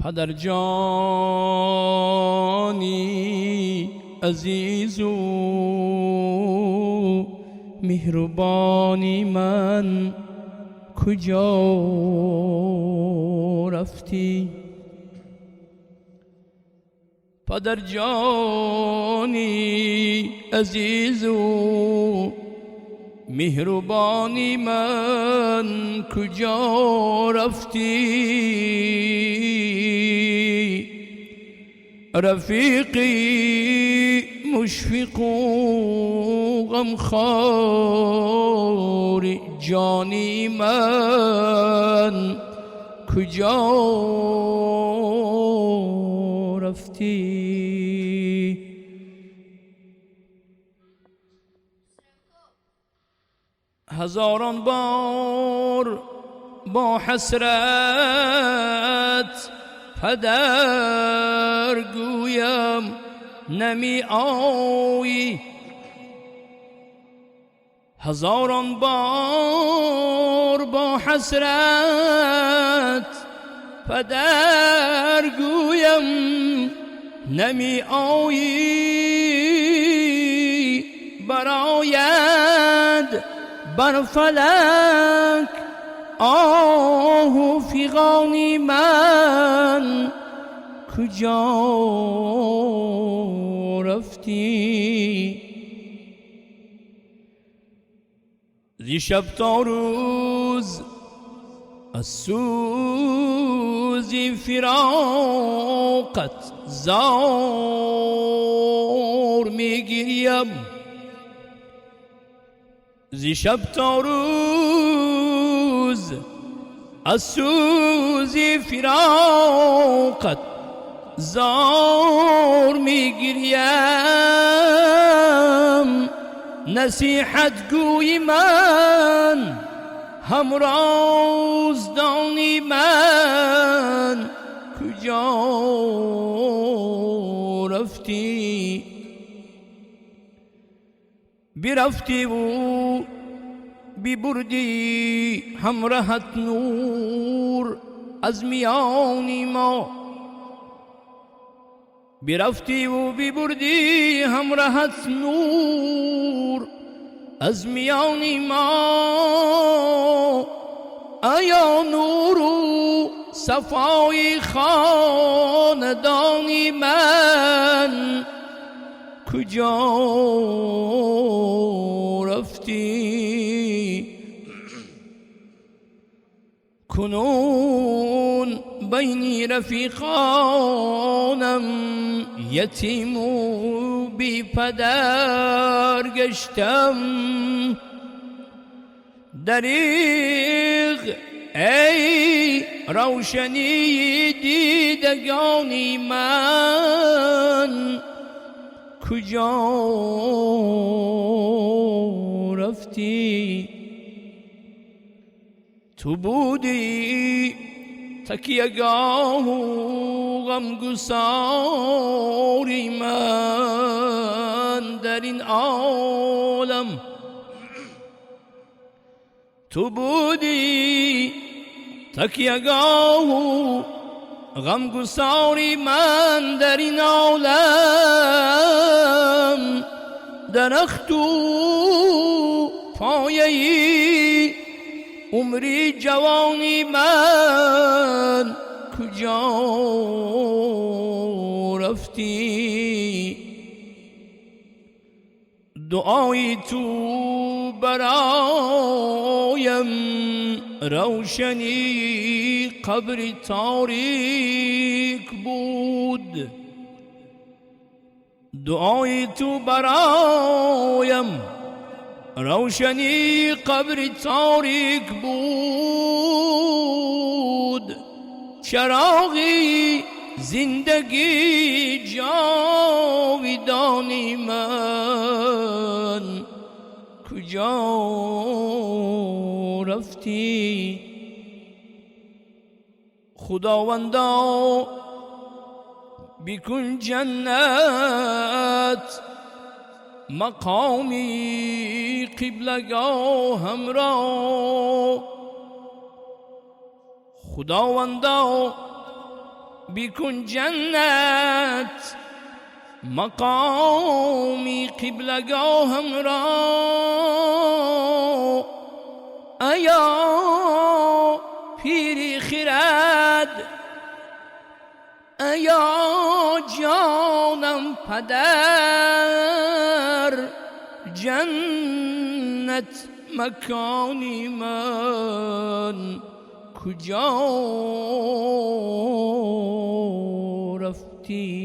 پدر جانی عزیز و مهربانی من کجا رفتی؟ پدر جانی عزیز و مهربانی من کجا رفتی؟ رفیقی مشفق و غمخوار جانی من کجا رفتی؟ هزاران بار با حسرت پدر گویم نمی آیی، هزاران بار با حسرت پدر گویم نمی آیی، براید بر فلک آه و فغانی من کجا رفتی؟ زی شب تا روز از سوزی فراقت زار میگریم، زی شب تا روز از سوزی فراقت زار میگریم، نصیحت گوی من همراز دانی من کجا رفتی؟ برفتی و ببردی همراهت نور از میان ما، برفتی و ببردی همراهت نور از میان ما، ایا نور و صفای خاندانی من کجا رفتی؟ کنون بین رفیقانم یتیم و بی پدر گشتم، دریغ ای روشنی دیدگانی من کجا رفتی؟ تو بودی تکیه‌گاه و غمگساری من در این عالم، تو بودی تکیه‌گاه و غمگساری من در این عالم، درخت و پایه‌ای عمری جوانی من کجا رفتی؟ دعای تو برایم روشنی قبر تاریک بود، دعای تو برایم روشنی قبر تاریک بود، چراغی زندگی جاودانی من کجا رفتی؟ خداوندا بکن جنت مقامی قبلگاهم را، خداوندا بکن جنت مقامی قبلگاهم را. ایا پیری خرد، ایا جانم پدر، جنت مکانی من کجا رفتی؟